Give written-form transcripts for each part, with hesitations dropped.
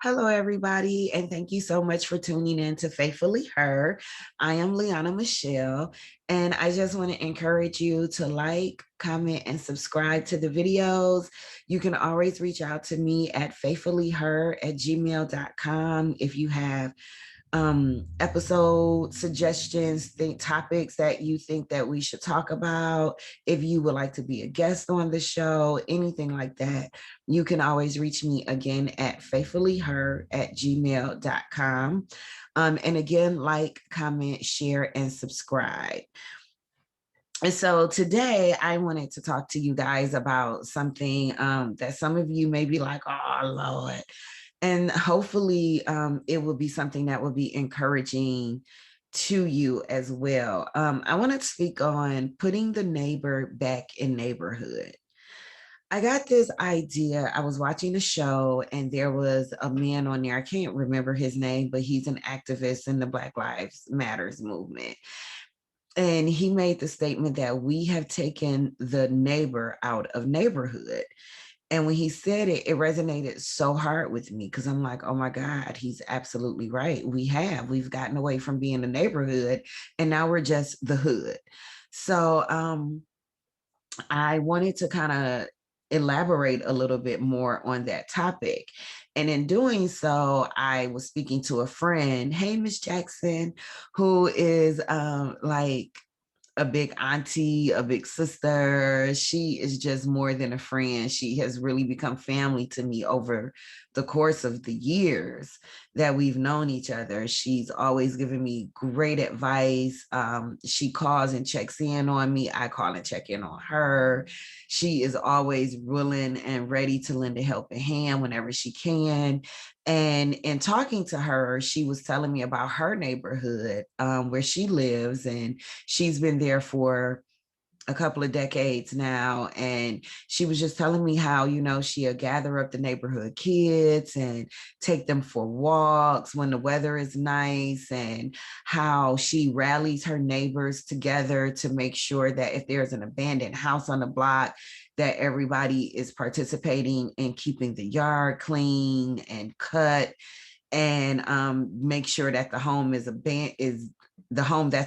Hello, everybody, and thank you so much for tuning in to Faithfully Her. I am Liana Michelle, and I just want to encourage you to like, comment, and subscribe to the videos. You can always reach out to me at faithfullyher@gmail.com if you have episode suggestions, think topics that you think that we should talk about. If you would like to be a guest on the show, anything like that, you can always reach me again at faithfullyher@gmail.com. And again, like, comment, share, and subscribe. And so today I wanted to talk to you guys about something that some of you may be like, oh, Lord. And hopefully it will be something that will be encouraging to you as well. I want to speak on putting the neighbor back in neighborhood. I got this idea. I was watching a show and there was a man on there. I can't remember his name, but he's an activist in the Black Lives Matters movement. And he made the statement that we have taken the neighbor out of neighborhood. And when he said it, it resonated so hard with me because I'm like, oh my God, he's absolutely right. We've gotten away from being a neighborhood and now we're just the hood. So I wanted to kind of elaborate a little bit more on that topic. And in doing so, I was speaking to a friend, hey, Miss Jackson, who is like a big auntie, a big sister. She is just more than a friend. She has really become family to me over the course of the years that we've known each other. She's always given me great advice. She calls and checks in on me. I call and check in on her. She is always willing and ready to lend a helping hand whenever she can. And in talking to her, she was telling me about her neighborhood where she lives, and she's been there for a couple of decades now. And she was just telling me how, she'll gather up the neighborhood kids and take them for walks when the weather is nice, and how she rallies her neighbors together to make sure that if there's an abandoned house on the block, that everybody is participating in keeping the yard clean and cut, and make sure that the home that's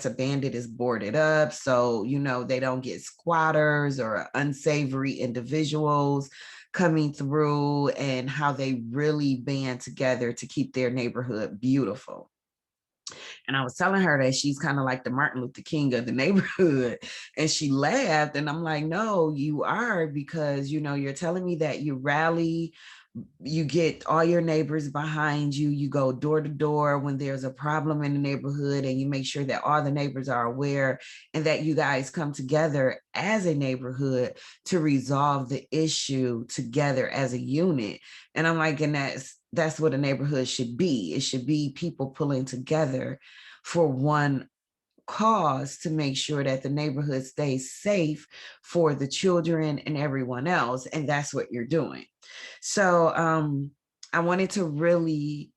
abandoned is boarded up, so they don't get squatters or unsavory individuals coming through, and how they really band together to keep their neighborhood beautiful. And I was telling her that she's kind of like the Martin Luther King of the neighborhood. And she laughed. And I'm like, no, you are, because, you're telling me that you rally, you get all your neighbors behind you, you go door to door when there's a problem in the neighborhood, and you make sure that all the neighbors are aware, and that you guys come together as a neighborhood to resolve the issue together as a unit. And I'm like, and that's what a neighborhood should be. It should be people pulling together for one cause, to make sure that the neighborhood stays safe for the children and everyone else. And that's what you're doing. So I wanted to really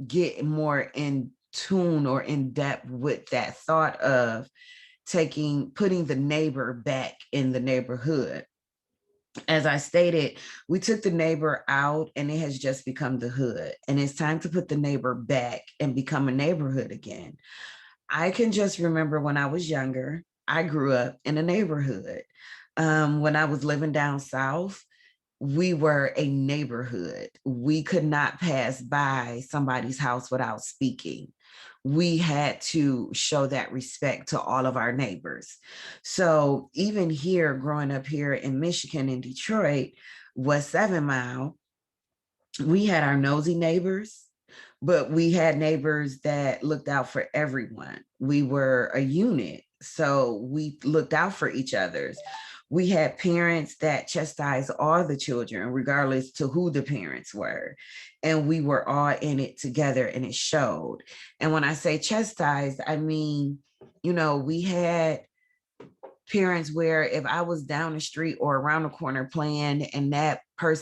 get more in tune or in depth with that thought of putting the neighbor back in the neighborhood. As I stated, we took the neighbor out and it has just become the hood. And it's time to put the neighbor back and become a neighborhood again. I can just remember when I was younger, I grew up in a neighborhood. When I was living down south, we were a neighborhood. We could not pass by somebody's house without speaking. We had to show that respect to all of our neighbors. So even here, growing up here in Michigan, in Detroit, West 7 Mile, we had our nosy neighbors, but we had neighbors that looked out for everyone. We were a unit, so we looked out for each other's. We had parents that chastised all the children, regardless to who the parents were. And we were all in it together, and it showed. And when I say chastised, I mean, we had parents where if I was down the street or around the corner playing, and that parent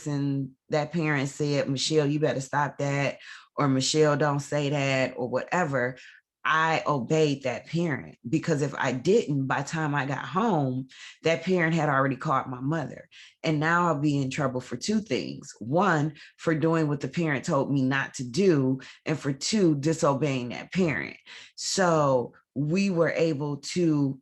said, Michelle, you better stop that, or Michelle, don't say that, or whatever, I obeyed that parent, because if I didn't, by the time I got home, that parent had already called my mother. And now I'll be in trouble for two things. One, for doing what the parent told me not to do, and for two, disobeying that parent. So we were able to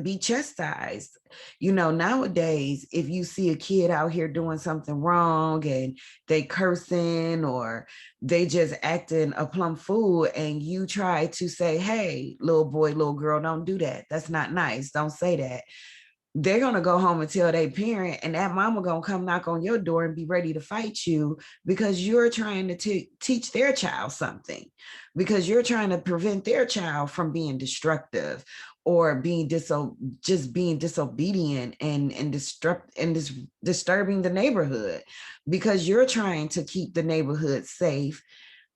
be chastised. Nowadays, if you see a kid out here doing something wrong and they cursing or they just acting a plumb fool, and you try to say, hey, little boy, little girl, don't do that. That's not nice. Don't say that. They're going to go home and tell their parent, and that mama going to come knock on your door and be ready to fight you, because you're trying to teach their child something, because you're trying to prevent their child from being destructive or being just being disobedient and disturbing the neighborhood, because you're trying to keep the neighborhood safe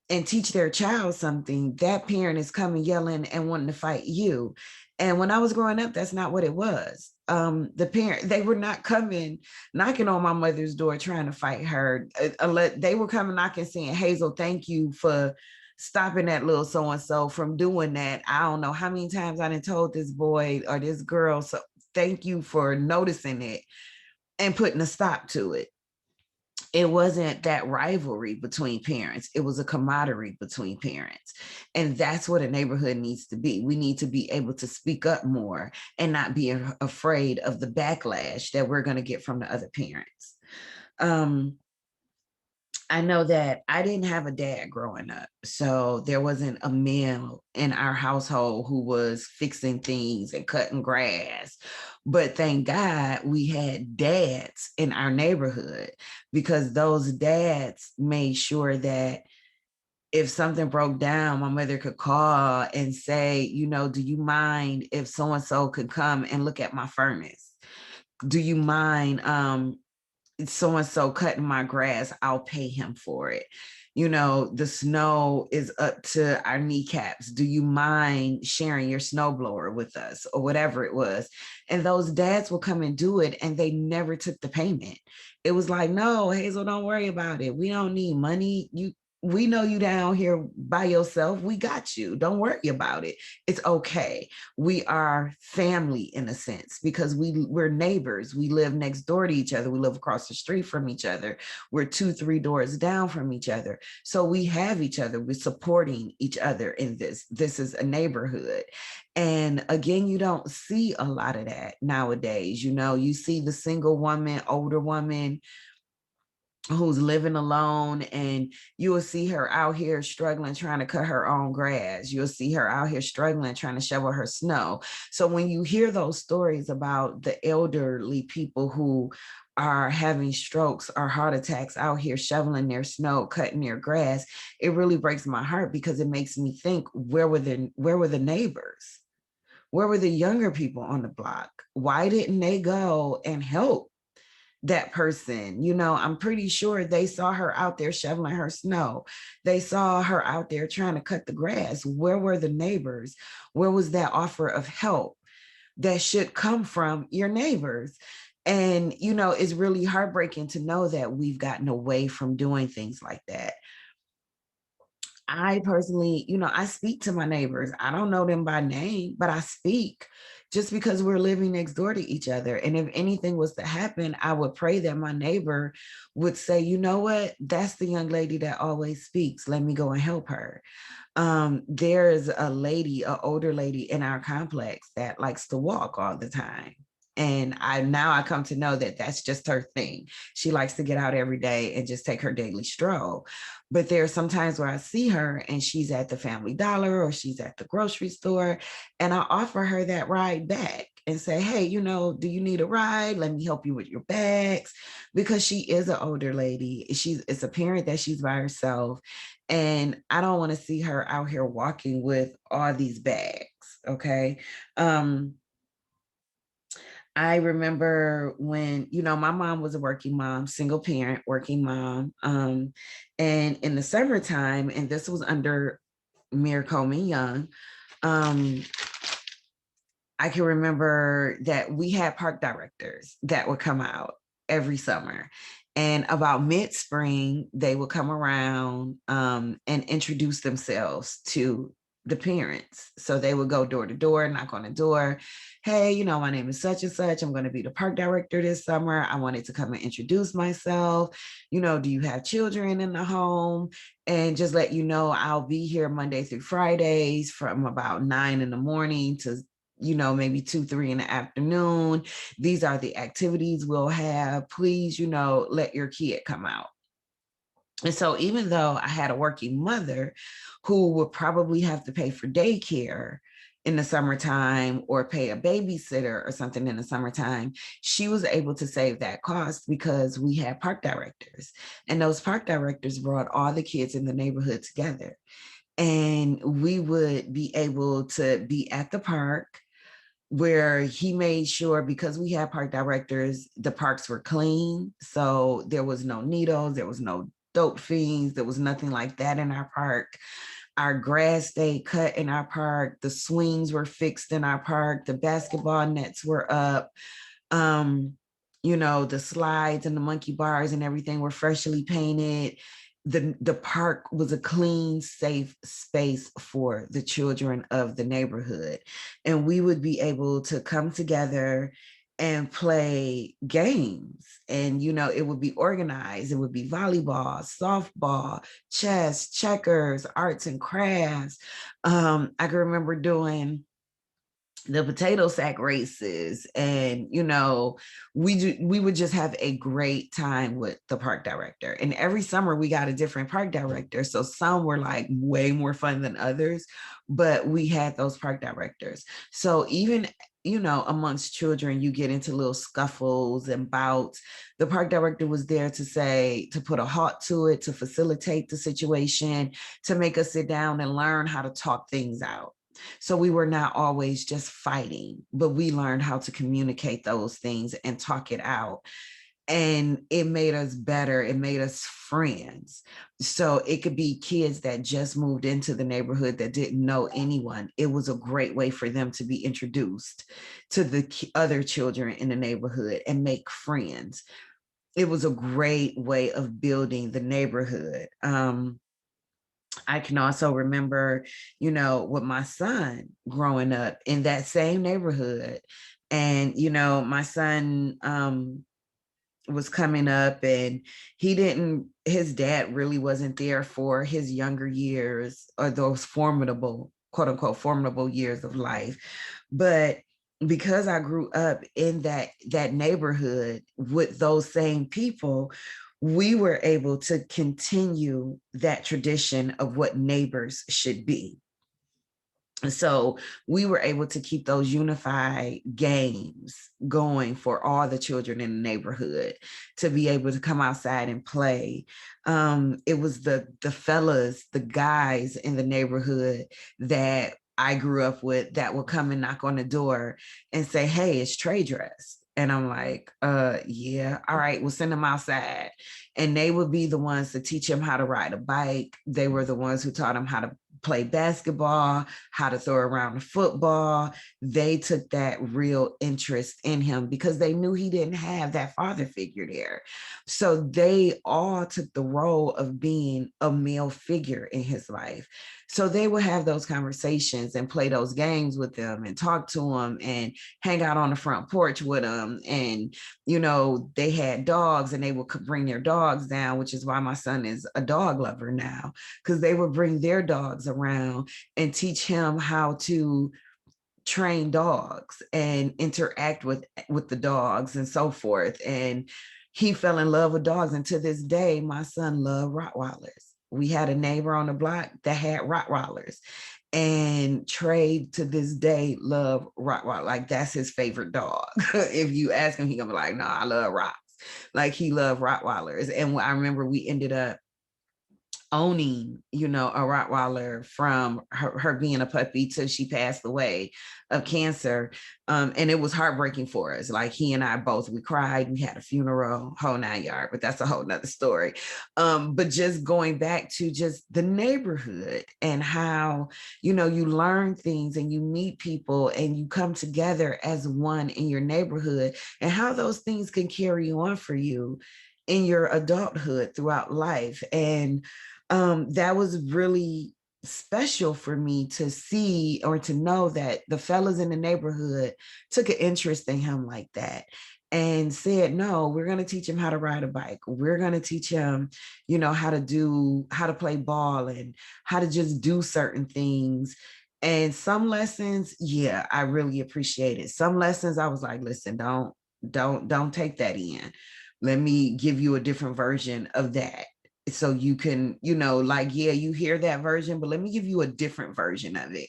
and teach their child something. That parent is coming yelling and wanting to fight you. And when I was growing up, that's not what it was. The parent, they were not coming knocking on my mother's door trying to fight her. They were coming knocking saying, Hazel, thank you for stopping that little so-and-so from doing that. I don't know how many times I done told this boy or this girl, so thank you for noticing it and putting a stop to it. It wasn't that rivalry between parents. It was a camaraderie between parents. And that's what a neighborhood needs to be. We need to be able to speak up more and not be afraid of the backlash that we're going to get from the other parents. I know that I didn't have a dad growing up, so there wasn't a male in our household who was fixing things and cutting grass. But thank God we had dads in our neighborhood, because those dads made sure that if something broke down, my mother could call and say, do you mind if so-and-so could come and look at my furnace? Do you mind so-and-so cutting my grass? I'll pay him for it. The snow is up to our kneecaps. Do you mind sharing your snowblower with us, or whatever it was? And those dads will come and do it, and they never took the payment. It was like, no, Hazel, don't worry about it. We don't need money. We know you down here by yourself. We got you. Don't worry about it. It's okay. We are family in a sense, because we're neighbors. We live next door to each other. We live across the street from each other. We're 2-3 doors down from each other. So we have each other. We're supporting each other in this. This is a neighborhood. And again, you don't see a lot of that nowadays. You see the single woman, older woman who's living alone, and you will see her out here struggling trying to cut her own grass. You'll see her out here struggling trying to shovel her snow. So when you hear those stories about the elderly people who are having strokes or heart attacks out here shoveling their snow, cutting their grass, it really breaks my heart, because it makes me think, where were the neighbors? Where were the younger people on the block? Why didn't they go and help that person? I'm pretty sure they saw her out there shoveling her snow. They saw her out there trying to cut the grass. Where were the neighbors? Where was that offer of help that should come from your neighbors? And, it's really heartbreaking to know that we've gotten away from doing things like that. I personally, I speak to my neighbors. I don't know them by name, but I speak, just because we're living next door to each other. And if anything was to happen, I would pray that my neighbor would say, you know what, that's the young lady that always speaks. Let me go and help her. There's a lady, an older lady in our complex that likes to walk all the time. And I come to know that that's just her thing. She likes to get out every day and just take her daily stroll. But there are some times where I see her and she's at the Family Dollar or she's at the grocery store, and I offer her that ride back and say, hey, do you need a ride? Let me help you with your bags. Because she is an older lady. It's apparent that she's by herself. And I don't want to see her out here walking with all these bags. Okay. I remember when, my mom was a working mom, single parent, working mom. And in the summertime, and this was under Mayor Coleman Young, I can remember that we had park directors that would come out every summer. And about mid-spring, they would come around and introduce themselves to the parents. So they would go door to door, knock on the door. Hey, my name is such and such. I'm going to be the park director this summer. I wanted to come and introduce myself. Do you have children in the home? And just let you know, I'll be here Monday through Fridays from about 9 in the morning to maybe 2, 3 in the afternoon. These are the activities we'll have. Please, let your kid come out. And so even though I had a working mother who would probably have to pay for daycare in the summertime or pay a babysitter or something in the summertime, she was able to save that cost because we had park directors. And those park directors brought all the kids in the neighborhood together. And we would be able to be at the park where he made sure, because we had park directors, the parks were clean. So there was no needles, there was no dope fiends, there was nothing like that in our park. Our grass stayed cut in our park. The swings were fixed in our park. The basketball nets were up. The slides and the monkey bars and everything were freshly painted. The park was a clean, safe space for the children of the neighborhood. And we would be able to come together and play games. And, it would be organized. It would be volleyball, softball, chess, checkers, arts and crafts. I can remember doing the potato sack races, and we would just have a great time with the park director. And every summer we got a different park director, so some were like way more fun than others, but we had those park directors. So even amongst children, you get into little scuffles and bouts. The park director was there to put a halt to it, to facilitate the situation, to make us sit down and learn how to talk things out. So we were not always just fighting, but we learned how to communicate those things and talk it out. And it made us better. It made us friends. So it could be kids that just moved into the neighborhood that didn't know anyone. It was a great way for them to be introduced to the other children in the neighborhood and make friends. It was a great way of building the neighborhood. I can also remember, with my son growing up in that same neighborhood. And, my son was coming up, and his dad really wasn't there for his younger years, or those formidable, quote unquote, formidable years of life. But because I grew up in that neighborhood with those same people, we were able to continue that tradition of what neighbors should be. So we were able to keep those unified games going for all the children in the neighborhood to be able to come outside and play. It was the fellas, the guys in the neighborhood that I grew up with that would come and knock on the door and say, "Hey, it's Trey dress." And I'm like, yeah, all right, we'll send them outside. And they would be the ones to teach him how to ride a bike. They were the ones who taught him how to play basketball, how to throw around the football. They took that real interest in him because they knew he didn't have that father figure there. So they all took the role of being a male figure in his life. So they would have those conversations and play those games with them and talk to them and hang out on the front porch with them. And, they had dogs and they would bring their dogs down, which is why my son is a dog lover now, because they would bring their dogs around and teach him how to train dogs and interact with the dogs and so forth. And he fell in love with dogs. And to this day, my son loved Rottweilers. We had a neighbor on the block that had Rottweilers. And Trey to this day love Rottweiler. Like that's his favorite dog. If you ask him, he gonna be like, "No, I love Rocks." Like he loved Rottweilers. And I remember we ended up owning, a Rottweiler from her being a puppy till she passed away of cancer. And it was heartbreaking for us. Like he and I both, we cried, we had a funeral, whole 9 yards, but that's a whole nother story. But just going back to just the neighborhood and how, you learn things and you meet people and you come together as one in your neighborhood, and how those things can carry on for you in your adulthood throughout life. And that was really special for me to see or to know that the fellas in the neighborhood took an interest in him like that and said, no, we're going to teach him how to ride a bike. We're going to teach him, how to play ball and how to just do certain things. And some lessons, yeah, I really appreciate it. Some lessons I was like, listen, don't take that in. Let me give you a different version of that, so you can, yeah, you hear that version, but let me give you a different version of it.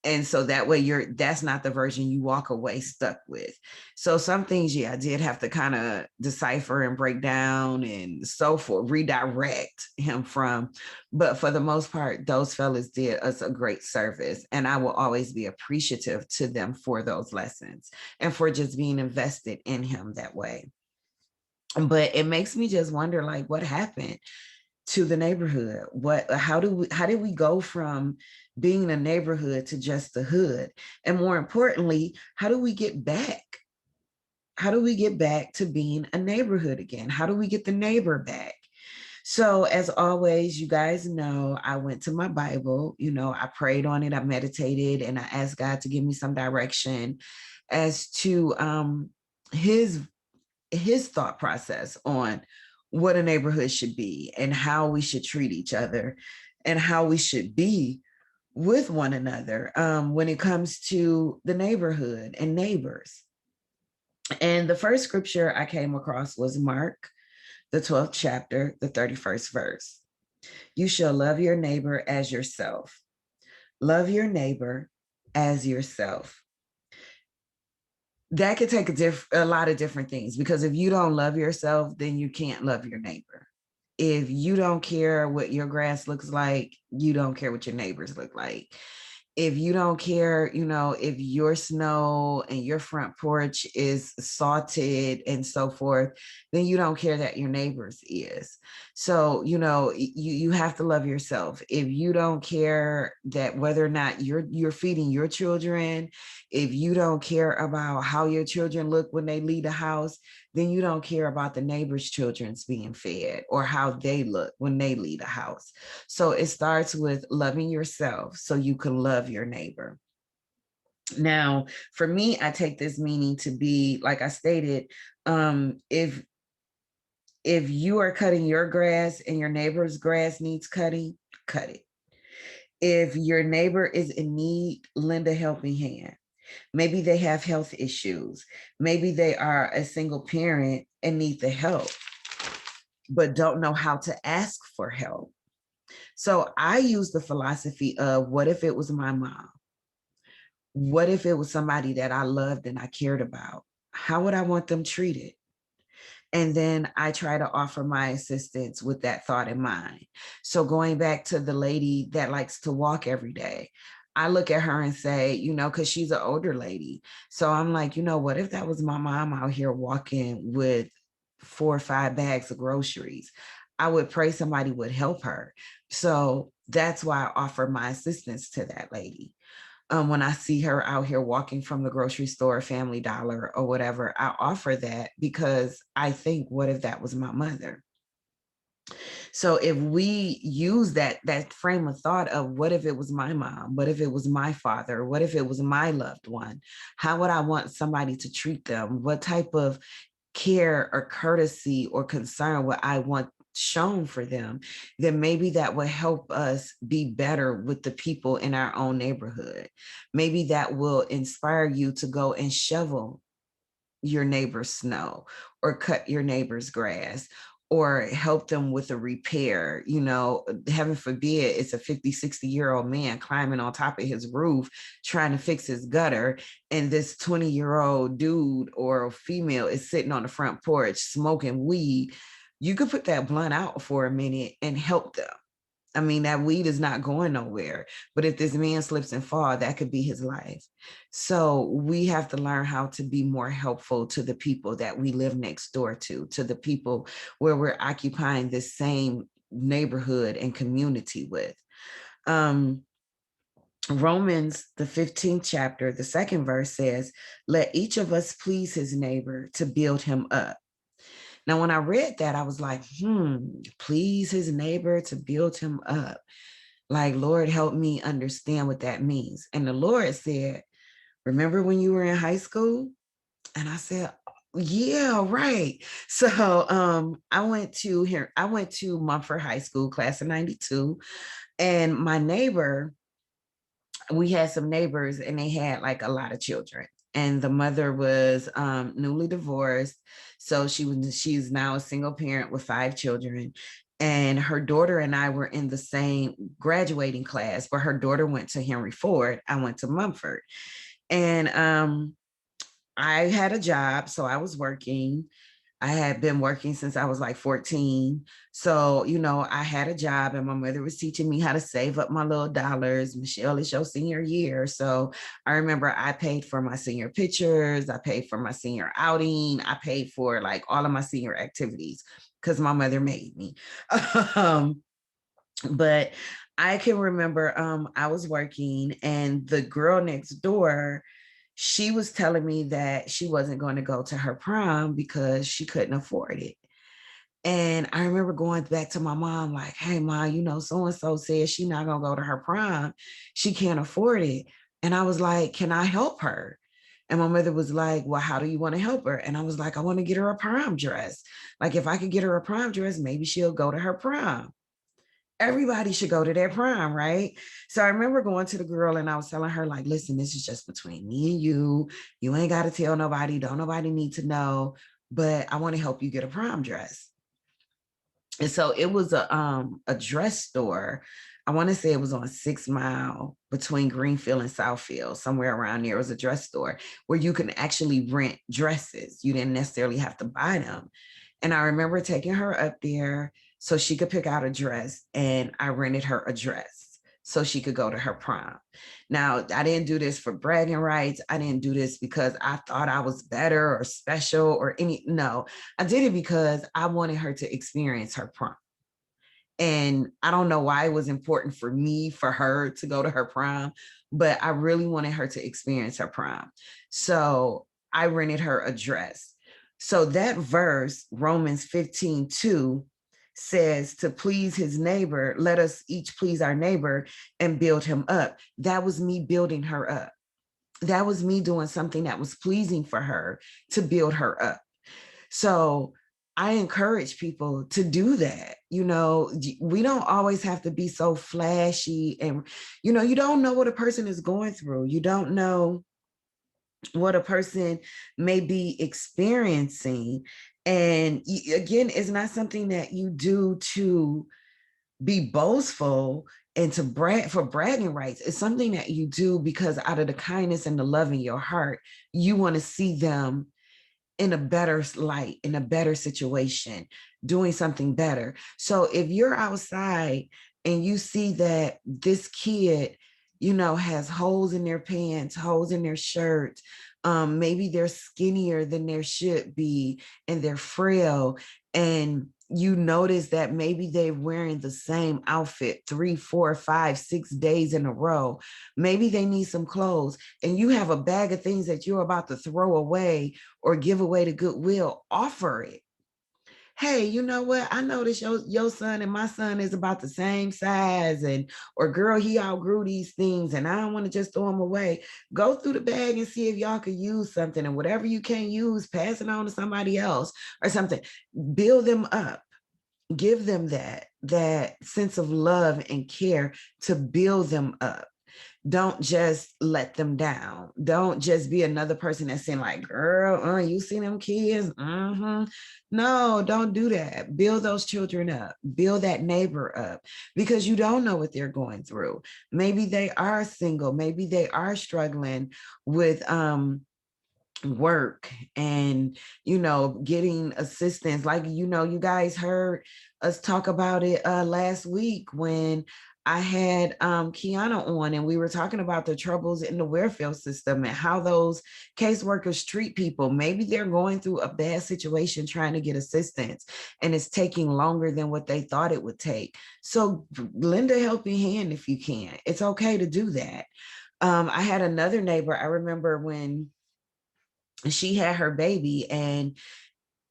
And so that way that's not the version you walk away stuck with. So some things, yeah, I did have to kind of decipher and break down and so forth, redirect him from. But for the most part, those fellas did us a great service. And I will always be appreciative to them for those lessons and for just being invested in him that way. But it makes me just wonder, like, what happened to the neighborhood? How did we go from being a neighborhood to just the hood? And more importantly, how do we get back? How do we get back to being a neighborhood again? How do we get the neighbor back? So as always, you guys know, I went to my Bible, I prayed on it, I meditated, and I asked God to give me some direction as to his thought process on what a neighborhood should be and how we should treat each other and how we should be with one another when it comes to the neighborhood and neighbors. And the first scripture I came across was Mark, the 12th chapter, the 31st verse. You shall love your neighbor as yourself. Love your neighbor as yourself. That could take a lot of different things, because if you don't love yourself, then you can't love your neighbor. If you don't care what your grass looks like, you don't care what your neighbors look like. If you don't care, if your snow and your front porch is salted and so forth, then you don't care that your neighbors is. So, you have to love yourself. If you don't care that whether or not you're feeding your children, if you don't care about how your children look when they leave the house, then you don't care about the neighbor's children's being fed or how they look when they leave the house. So it starts with loving yourself so you can love your neighbor. Now, for me, I take this meaning to be, like I stated, if you are cutting your grass and your neighbor's grass needs cutting, cut it. If your neighbor is in need, lend a helping hand. Maybe they have health issues. Maybe they are a single parent and need the help, but don't know how to ask for help. So I use the philosophy of, what if it was my mom? What if it was somebody that I loved and I cared about? How would I want them treated? And then I try to offer my assistance with that thought in mind. So going back to the lady that likes to walk every day, I look at her and say, because she's an older lady. So I'm like, what if that was my mom out here walking with 4 or 5 bags of groceries? I would pray somebody would help her. So that's why I offer my assistance to that lady. When I see her out here walking from the grocery store, Family Dollar or whatever, I offer that because I think, what if that was my mother? So if we use that frame of thought of, what if it was my mom? What if it was my father? What if it was my loved one? How would I want somebody to treat them? What type of care or courtesy or concern would I want shown for them? Then maybe that will help us be better with the people in our own neighborhood. Maybe that will inspire you to go and shovel your neighbor's snow or cut your neighbor's grass or help them with a repair. Heaven forbid it's a 50, 60-year-old man climbing on top of his roof trying to fix his gutter, and this 20-year-old dude or female is sitting on the front porch smoking weed. You could put that blunt out for a minute and help them. I mean, that weed is not going nowhere, but if this man slips and falls, that could be his life. So we have to learn how to be more helpful to the people that we live next door to the people where we're occupying the same neighborhood and community with. Romans, the 15th chapter, the 2nd verse says, let each of us please his neighbor to build him up. Now, when I read that, I was like, please his neighbor to build him up. Like, Lord, help me understand what that means. And the Lord said, remember when you were in high school? And I said, yeah, right. So I went to Mumford High School, class of 92. And my neighbor, we had some neighbors and they had like a lot of children. And the mother was newly divorced. So she's now a single parent with 5 children. And her daughter and I were in the same graduating class, but her daughter went to Henry Ford. I went to Mumford. And I had a job, so I was working. I had been working since I was like 14. So, I had a job and my mother was teaching me how to save up my little dollars. Michelle, it's your senior year. So I remember I paid for my senior pictures. I paid for my senior outing. I paid for like all of my senior activities because my mother made me. um, but I can remember I was working and the girl next door, she was telling me that she wasn't going to go to her prom because she couldn't afford it. And I remember going back to my mom, like, hey, mom, so-and-so said she's not going to go to her prom. She can't afford it. And I was like, can I help her? And my mother was like, well, how do you want to help her? And I was like, I want to get her a prom dress. Like, if I could get her a prom dress, maybe she'll go to her prom. Everybody should go to their prom, right? So I remember going to the girl and I was telling her, like, listen, this is just between me and you. You ain't got to tell nobody. Don't nobody need to know, but I want to help you get a prom dress. And so it was a dress store. I want to say it was on 6 Mile between Greenfield and Southfield, somewhere around there. It was a dress store where you can actually rent dresses. You didn't necessarily have to buy them. And I remember taking her up there so she could pick out a dress, and I rented her a dress so she could go to her prom. Now, I didn't do this for bragging rights. I didn't do this because I thought I was better or special or no. I did it because I wanted her to experience her prom. And I don't know why it was important for her to go to her prom, but I really wanted her to experience her prom. So I rented her a dress. So that verse, Romans 15:2, says to please his neighbor, let us each please our neighbor and build him up. That was me building her up. That was me doing something that was pleasing for her to build her up. So I encourage people to do that. We don't always have to be so flashy, and, you don't know what a person is going through. You don't know what a person may be experiencing. And again, it's not something that you do to be boastful and to brag for bragging rights. It's something that you do because out of the kindness and the love in your heart, you want to see them in a better light, in a better situation, doing something better. So if you're outside and you see that this kid, has holes in their pants, holes in their shirts, maybe they're skinnier than they should be and they're frail, and you notice that maybe they're wearing the same outfit 3, 4, 5, 6 days in a row. Maybe they need some clothes, and you have a bag of things that you're about to throw away or give away to Goodwill. Offer it. Hey, you know what? I noticed your son and my son is about the same size, or girl, he outgrew these things and I don't want to just throw them away. Go through the bag and see if y'all could use something, and whatever you can't use, pass it on to somebody else or something. Build them up. Give them that sense of love and care to build them up. Don't just let them down. Don't just be another person that's saying like, girl, you see them kids? No, don't do that. Build those children up. Build that neighbor up, because you don't know what they're going through. Maybe they are single. Maybe they are struggling with work and getting assistance. Like, you guys heard us talk about it last week when I had Kiana on, and we were talking about the troubles in the welfare system and how those caseworkers treat people. Maybe they're going through a bad situation trying to get assistance, and it's taking longer than what they thought it would take. So lend a helping hand if you can. It's okay to do that. I had another neighbor. I remember when she had her baby, and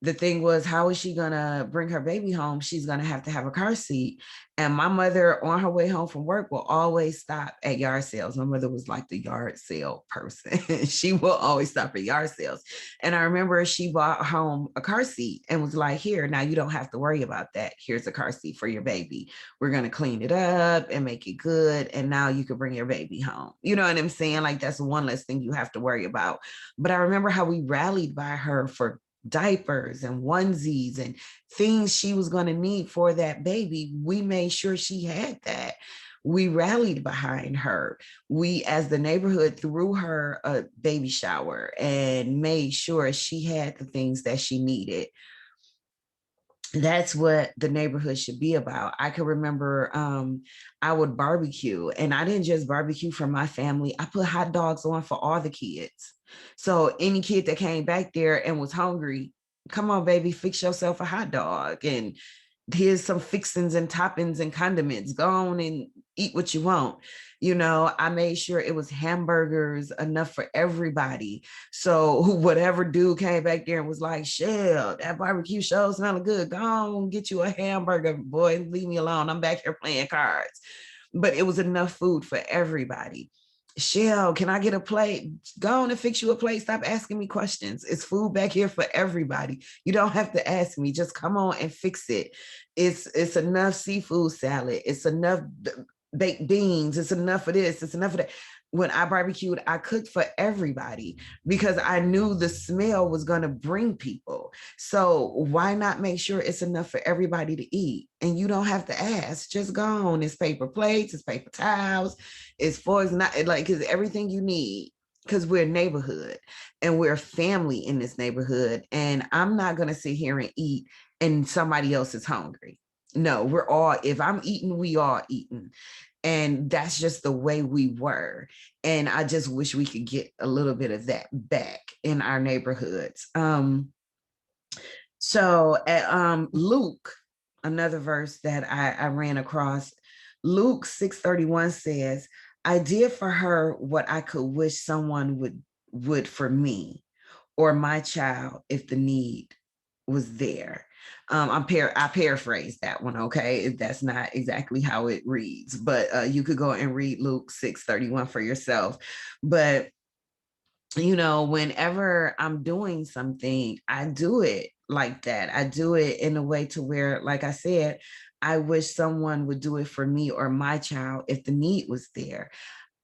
the thing was, how is she gonna bring her baby home? She's gonna have to have a car seat. And my mother, on her way home from work, will always stop at yard sales. My mother was like the yard sale person. She will always stop at yard sales. And I remember she bought home a car seat and was like, here, now you don't have to worry about that. Here's a car seat for your baby. We're gonna clean it up and make it good. And now you can bring your baby home. You know what I'm saying? Like, that's one less thing you have to worry about. But I remember how we rallied by her for diapers and onesies and things she was going to need for that baby. We made sure she had that. We rallied behind her. We, as the neighborhood, threw her a baby shower and made sure she had the things that she needed. That's what the neighborhood should be about. I can remember I would barbecue, and I didn't just barbecue for my family. I put hot dogs on for all the kids. So any kid that came back there and was hungry, come on, baby, fix yourself a hot dog. And here's some fixings and toppings and condiments. Go on and eat what you want. You know, I made sure it was hamburgers enough for everybody. So whatever dude came back there and was like, Shell, that barbecue show smelling good. Go on, get you a hamburger, boy. Leave me alone. I'm back here playing cards. But it was enough food for everybody. Shell, can I get a plate? Go on and fix you a plate. Stop asking me questions. It's food back here for everybody. You don't have to ask me. Just come on and fix it. It's enough seafood salad. It's enough baked beans. It's enough of this. It's enough of that. When I barbecued, I cooked for everybody because I knew the smell was going to bring people. So why not make sure it's enough for everybody to eat? And you don't have to ask. Just go on. It's paper plates, it's paper towels, it's forks, not like it's everything you need, because we're a neighborhood and we're a family in this neighborhood. And I'm not going to sit here and eat and somebody else is hungry. No, we're all, if I'm eating, we all eating. And that's just the way we were. And I just wish we could get a little bit of that back in our neighborhoods. So Luke, another verse that I ran across, Luke 6:31 says, I did for her what I could wish someone would for me or my child if the need was there. I paraphrase that one, okay? That's not exactly how it reads, but you could go and read Luke 6:31 for yourself. But you know, whenever I'm doing something, I do it like that. I do it in a way to where, like I said, I wish someone would do it for me or my child if the need was there.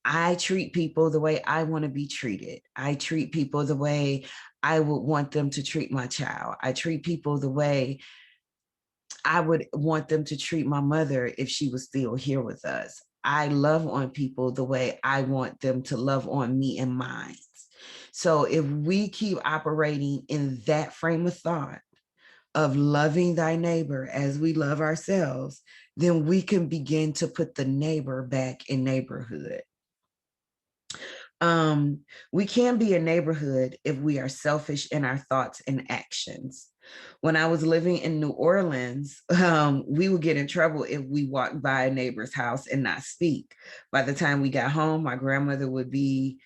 I treat people the way I want to be treated. I treat people the way I would want them to treat my child. I treat people the way I would want them to treat my mother if she was still here with us. I love on people the way I want them to love on me and mine. So if we keep operating in that frame of thought of loving thy neighbor as we love ourselves, then we can begin to put the neighbor back in neighborhood. We can be a neighborhood if we are selfish in our thoughts and actions. When I was living in New Orleans, we would get in trouble if we walked by a neighbor's house and not speak. By the time we got home, my grandmother would be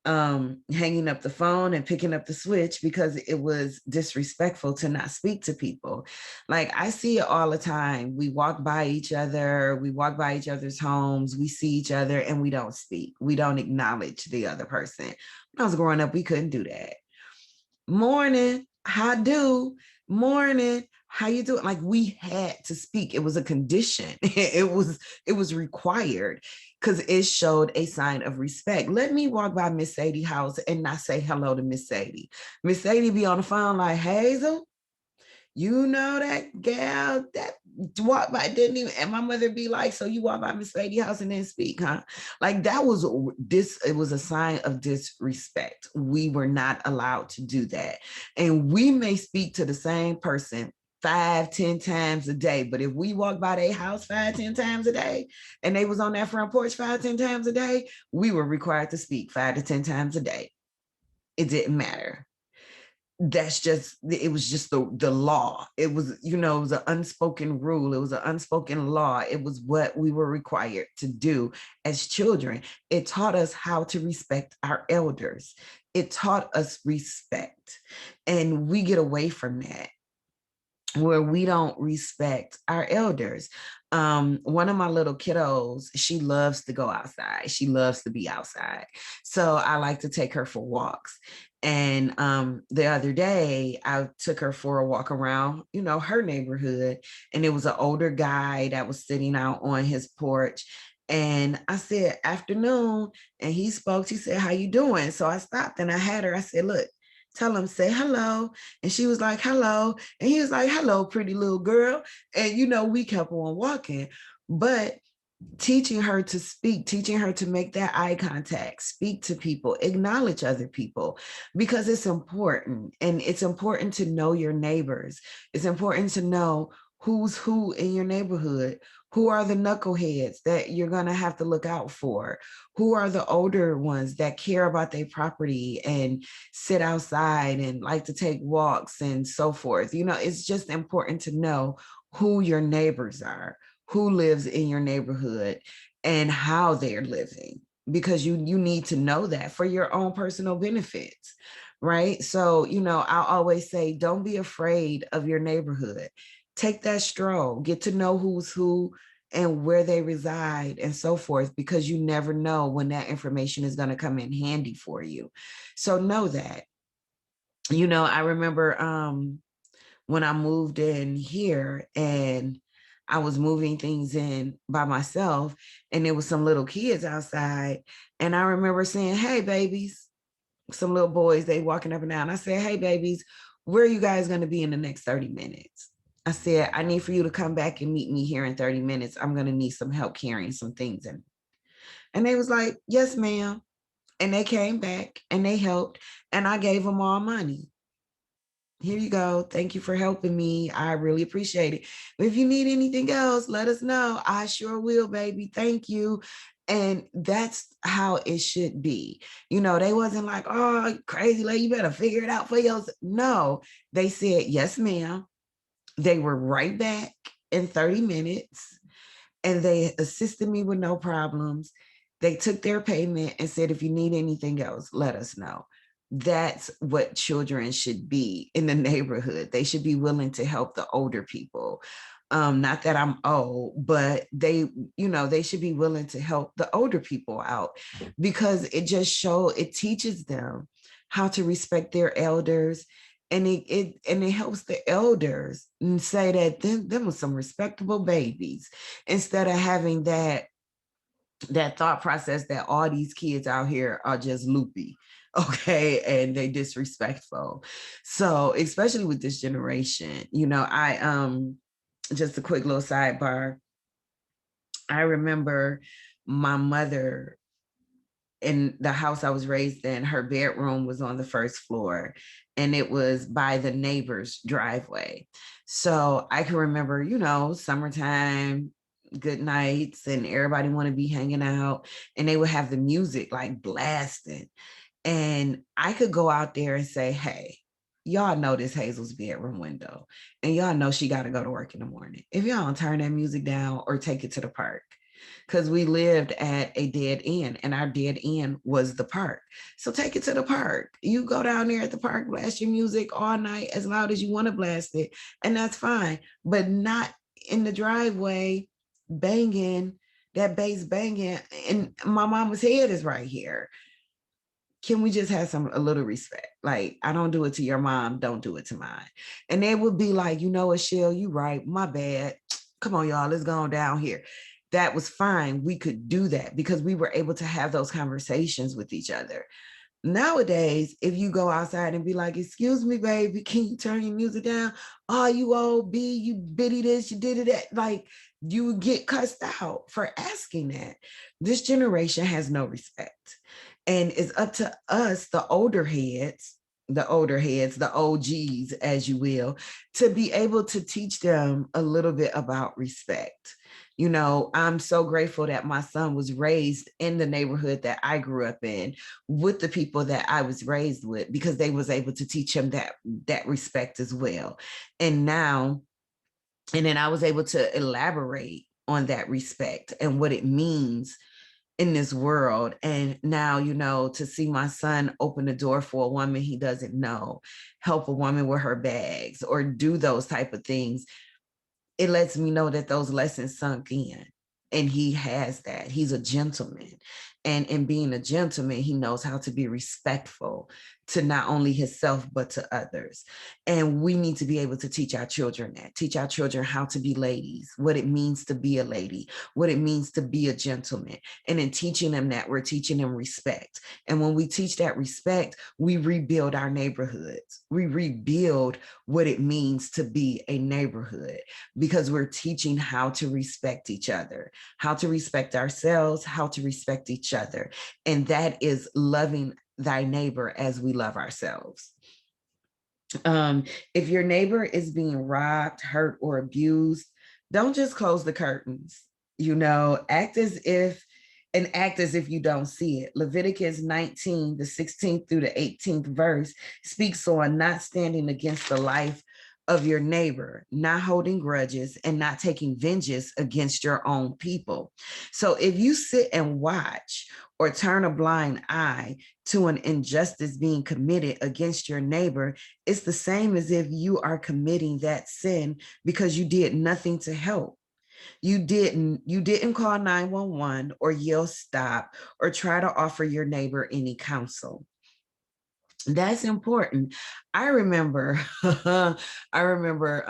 hanging up the phone and picking up the switch because it was disrespectful to not speak to people. Like, I see it all the time. We walk by each other, we walk by each other's homes, we see each other and we don't speak. We don't acknowledge the other person. When I was growing up, we couldn't do that. Morning, how do? Morning, how you doing? Like, we had to speak. It was a condition. It was required because it showed a sign of respect. Let me walk by Miss Sadie house and not say hello to Miss Sadie. Miss Sadie be on the phone like, Hazel, you know that gal that walked by didn't even, and my mother be like, so you walk by Miss Sadie house and then speak, huh? Like, that was this, it was a sign of disrespect. We were not allowed to do that. And we may speak to the same person 5-10 times a day, but if we walk by their house 5-10 times a day and they was on that front porch 5-10 times a day, we were required to speak 5 to 10 times a day. It didn't matter. that's just, it was just the law. It was, you know, it was an unspoken rule. It was an unspoken law. It was what we were required to do as children. It taught us how to respect our elders. It taught us respect. And we get away from that, where we don't respect our elders. One of my little kiddos, she loves to go outside. She loves to be outside. So I like to take her for walks. And the other day, I took her for a walk around, you know, her neighborhood. And it was an older guy that was sitting out on his porch. And I said, afternoon. And he spoke. He said, how you doing? So I stopped and I had her. I said, look, tell him, say hello. And she was like, hello. And he was like, hello, pretty little girl. And, you know, we kept on walking. But teaching her to speak, teaching her to make that eye contact, speak to people, acknowledge other people, because it's important. And it's important to know your neighbors. It's important to know who's who in your neighborhood. Who are the knuckleheads that you're going to have to look out for? Who are the older ones that care about their property and sit outside and like to take walks and so forth? You know, it's just important to know who your neighbors are, who lives in your neighborhood, and how they're living, because you need to know that for your own personal benefits, right? So, you know, I'll always say, don't be afraid of your neighborhood. Take that stroll, get to know who's who and where they reside and so forth, because you never know when that information is going to come in handy for you. So know that. You know, I remember when I moved in here and I was moving things in by myself, and there was some little kids outside. And I remember saying, hey, babies, some little boys, they walking up and down. I said, hey, babies, where are you guys going to be in the next 30 minutes? I said, I need for you to come back and meet me here in 30 minutes. I'm going to need some help carrying some things in. And they was like, yes, ma'am. And they came back and they helped. And I gave them all money. Here you go. Thank you for helping me. I really appreciate it. But if you need anything else, let us know. I sure will, baby. Thank you. And that's how it should be. You know, they wasn't like, oh, crazy lady, you better figure it out for yourself. No, they said, yes, ma'am. They were right back in 30 minutes and they assisted me with no problems. They took their payment and said, if you need anything else, let us know. That's what children should be in the neighborhood. They should be willing to help the older people. Not that I'm old, but they, you know, they should be willing to help the older people out, because it teaches them how to respect their elders. And it helps the elders say that them was some respectable babies, instead of having that thought process that all these kids out here are just loopy, okay, and they disrespectful. So especially with this generation, you know, just a quick little sidebar. I remember my mother, in the house I was raised in, her bedroom was on the first floor and it was by the neighbor's driveway. So I can remember, you know, summertime, good nights, and everybody want to be hanging out, and they would have the music like blasting. And I could go out there and say, hey, y'all know this Hazel's bedroom window, and y'all know she got to go to work in the morning. If y'all don't turn that music down or take it to the park, because we lived at a dead end and our dead end was the park. So take it to the park. You go down there at the park, blast your music all night as loud as you want to blast it, and that's fine, but not in the driveway banging, that bass banging, and my mama's head is right here. Can we just have a little respect? Like, I don't do it to your mom, don't do it to mine. And they would be like, you know what, Shell, you right, my bad. Come on, y'all, let's go on down here. That was fine. We could do that because we were able to have those conversations with each other. Nowadays, if you go outside and be like, excuse me, baby, can you turn your music down? Oh, you old B, you bitty this, you did it that. Like, you would get cussed out for asking that. This generation has no respect. And it's up to us, the older heads, the older heads, the OGs, as you will, to be able to teach them a little bit about respect. You know, I'm so grateful that my son was raised in the neighborhood that I grew up in with the people that I was raised with, because they was able to teach him that respect as well. And now, and then I was able to elaborate on that respect and what it means in this world. And now, you know, to see my son open the door for a woman he doesn't know, help a woman with her bags, or do those type of things, it lets me know that those lessons sunk in. And he has that. He's a gentleman. And in being a gentleman, he knows how to be respectful to not only himself, but to others. And we need to be able to teach our children that, teach our children how to be ladies, what it means to be a lady, what it means to be a gentleman. And in teaching them that, we're teaching them respect. And when we teach that respect, we rebuild our neighborhoods. We rebuild what it means to be a neighborhood, because we're teaching how to respect each other, how to respect ourselves, how to respect each other. And that is loving thy neighbor as we love ourselves. If your neighbor is being robbed, hurt, or abused, don't just close the curtains. You know, act as if you don't see it. Leviticus 19, the 16th through the 18th verse speaks on not standing against the life of your neighbor, not holding grudges, and not taking vengeance against your own people. So if you sit and watch or turn a blind eye to an injustice being committed against your neighbor, it's the same as if you are committing that sin because you did nothing to help. You didn't call 911 or yell stop or try to offer your neighbor any counsel. That's important. I remember I remember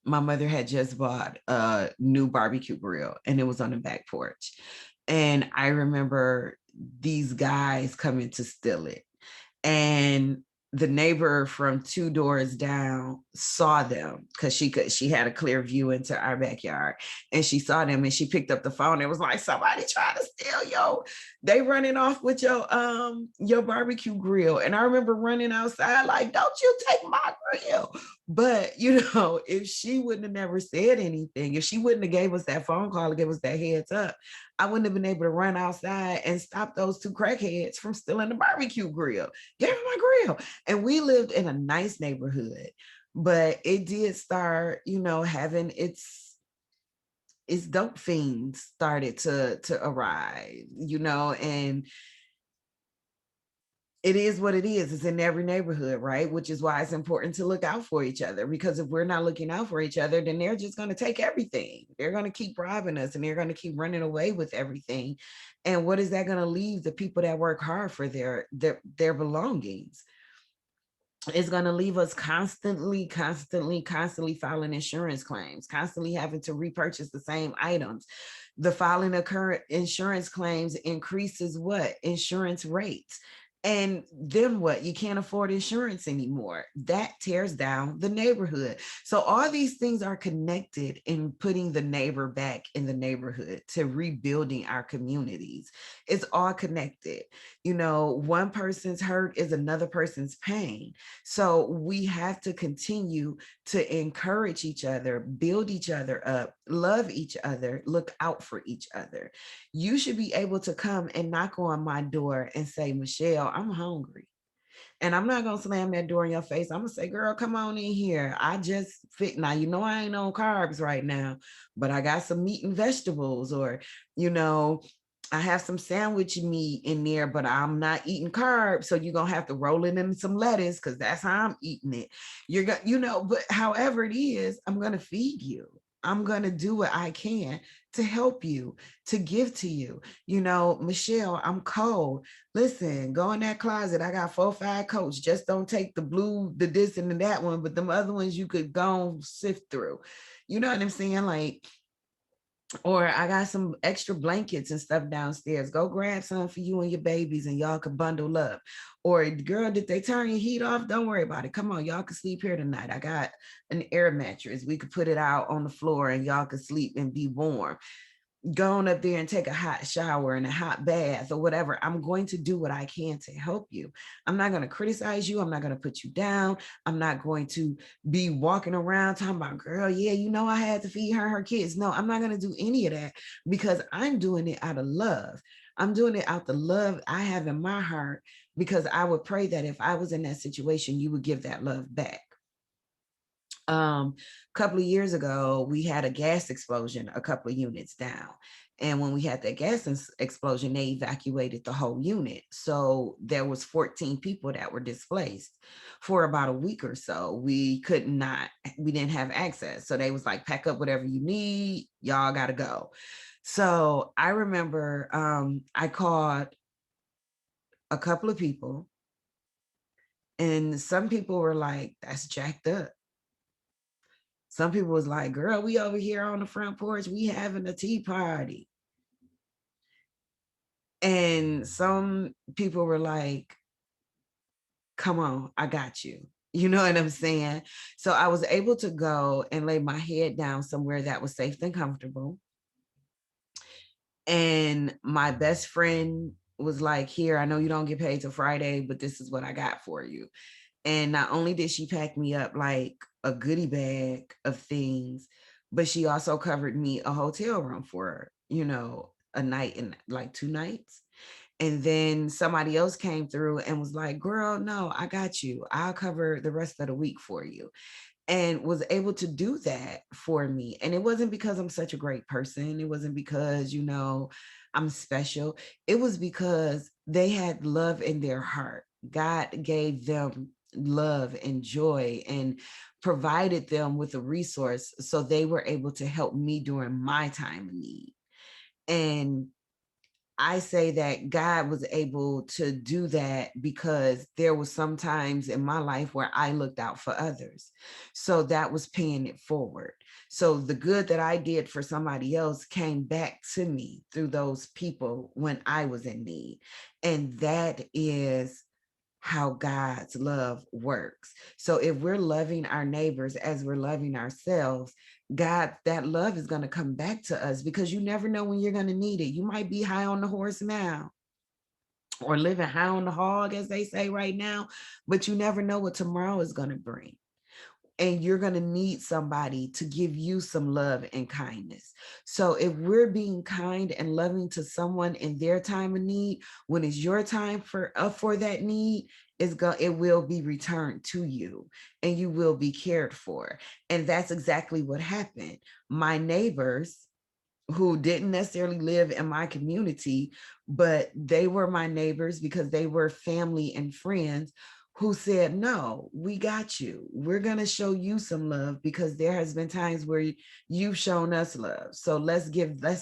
my mother had just bought a new barbecue grill and it was on the back porch. And I remember these guys coming to steal it. And the neighbor from two doors down saw them because she had a clear view into our backyard, and she saw them and she picked up the phone and was like, somebody trying to steal they running off with your barbecue grill. And I remember running outside like, don't you take my grill. But you know, if she wouldn't have never said anything, if she wouldn't have gave us that phone call and gave us that heads up, I wouldn't have been able to run outside and stop those two crackheads from stealing the barbecue grill. Give me my grill. And we lived in a nice neighborhood, but it did start, you know, having its dope fiends started to arise, you know, and it is what it is. It's in every neighborhood, right? Which is why it's important to look out for each other, because if we're not looking out for each other, then they're just going to take everything. They're going to keep robbing us and they're going to keep running away with everything. And what is that going to leave the people that work hard for their belongings? It's going to leave us constantly filing insurance claims, constantly having to repurchase the same items. The filing of current insurance claims increases what? Insurance rates. And then what? You can't afford insurance anymore. That tears down the neighborhood. So all these things are connected in putting the neighbor back in the neighborhood, to rebuilding our communities. It's all connected. You know, one person's hurt is another person's pain. So we have to continue to encourage each other, build each other up, love each other, look out for each other. You should be able to come and knock on my door and say, Michelle, I'm hungry. And I'm not gonna slam that door in your face. I'm gonna say, girl, come on in here. I just fit now. You know, I ain't on carbs right now, but I got some meat and vegetables, or, you know, I have some sandwich meat in there, but I'm not eating carbs. So you're gonna have to roll it in some lettuce because that's how I'm eating it. You're gonna, you know, but however it is, I'm gonna feed you. I'm gonna do what I can to help you, to give to you. You know, Michelle, I'm cold. Listen, go in that closet. I got 4-5 coats. Just don't take the blue, the this and the that one, but them other ones you could go and sift through. You know what I'm saying? Like, or I got some extra blankets and stuff downstairs. Go grab some for you and your babies and y'all could bundle up. Or, girl, did they turn your heat off? Don't worry about it. Come on, y'all can sleep here tonight. I got an air mattress. We could put it out on the floor and y'all could sleep and be warm. going up there and take a hot shower and a hot bath or whatever. I'm going to do what I can to help you. I'm not going to criticize you. I'm not going to put you down. I'm not going to be walking around talking about, girl, yeah, you know, I had to feed her kids. No, I'm not going to do any of that, because I'm doing it out of love. I'm doing it out the love I have in my heart, because I would pray that if I was in that situation, you would give that love back. A couple of years ago, we had a gas explosion a couple of units down. And when we had that gas explosion, they evacuated the whole unit. So there was 14 people that were displaced for about a week or so. We didn't have access. So they was like, pack up whatever you need. Y'all got to go. So I remember I called a couple of people, and some people were like, that's jacked up. Some people was like, girl, we over here on the front porch, we having a tea party. And some people were like, come on, I got you. You know what I'm saying? So I was able to go and lay my head down somewhere that was safe and comfortable. And my best friend was like, here, I know you don't get paid till Friday, but this is what I got for you. And not only did she pack me up like a goodie bag of things, but she also covered me a hotel room for, a night and like 2 nights. And then somebody else came through and was like, girl, no, I got you. I'll cover the rest of the week for you. And was able to do that for me. And it wasn't because I'm such a great person. It wasn't because, I'm special. It was because they had love in their heart. God gave them love and joy and provided them with a resource so they were able to help me during my time of need. And I say that God was able to do that because there was some times in my life where I looked out for others. So that was paying it forward. So the good that I did for somebody else came back to me through those people when I was in need. And that is how God's love works. So if we're loving our neighbors as we're loving ourselves, God, that love is going to come back to us, because you never know when you're going to need it. You might be high on the horse now, or living high on the hog, as they say right now, but you never know what tomorrow is going to bring. And you're going to need somebody to give you some love and kindness. So if we're being kind and loving to someone in their time of need, when it's your time for that need, it will be returned to you, and you will be cared for. And that's exactly what happened. My neighbors, who didn't necessarily live in my community, but they were my neighbors because they were family and friends, who said, no, we got you. We're going to show you some love, because there has been times where you've shown us love. So let's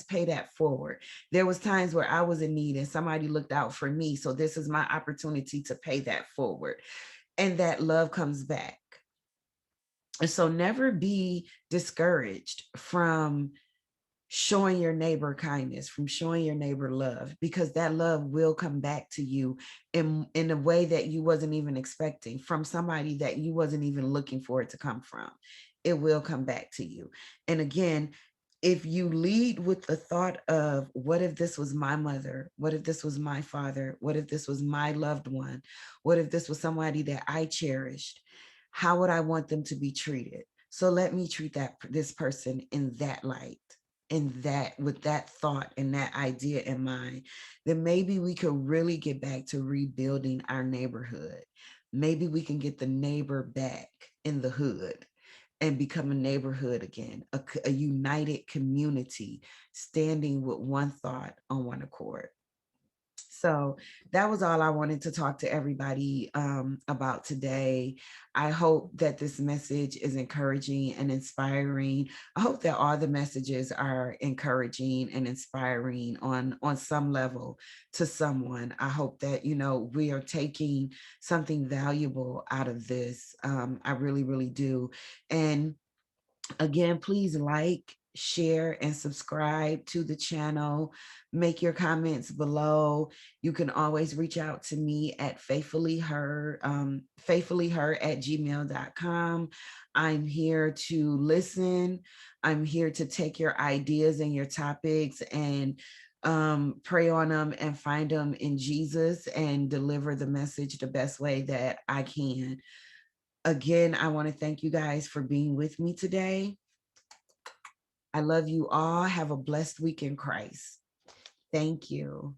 pay that forward. There was times where I was in need and somebody looked out for me. So this is my opportunity to pay that forward. And that love comes back. And so never be discouraged from showing your neighbor kindness, from showing your neighbor love, because that love will come back to you in a way that you wasn't even expecting, from somebody that you wasn't even looking for it to come from. It will come back to you. And again, if you lead with the thought of, what if this was my mother? What if this was my father? What if this was my loved one? What if this was somebody that I cherished? How would I want them to be treated? So let me treat this person in that light, in that, with that thought and that idea in mind, then maybe we could really get back to rebuilding our neighborhood. Maybe we can get the neighbor back in the hood and become a neighborhood again, a united community standing with one thought on one accord. So that was all I wanted to talk to everybody about today. I hope that this message is encouraging and inspiring. I hope that all the messages are encouraging and inspiring on some level to someone. I hope that, we are taking something valuable out of this. I really, really do. And again, please like, share, and subscribe to the channel. Make your comments below. You can always reach out to me at faithfullyher at gmail.com. I'm here to listen. I'm here to take your ideas and your topics and pray on them and find them in Jesus and deliver the message the best way that I can. Again, I want to thank you guys for being with me today. I love you all. Have a blessed week in Christ. Thank you.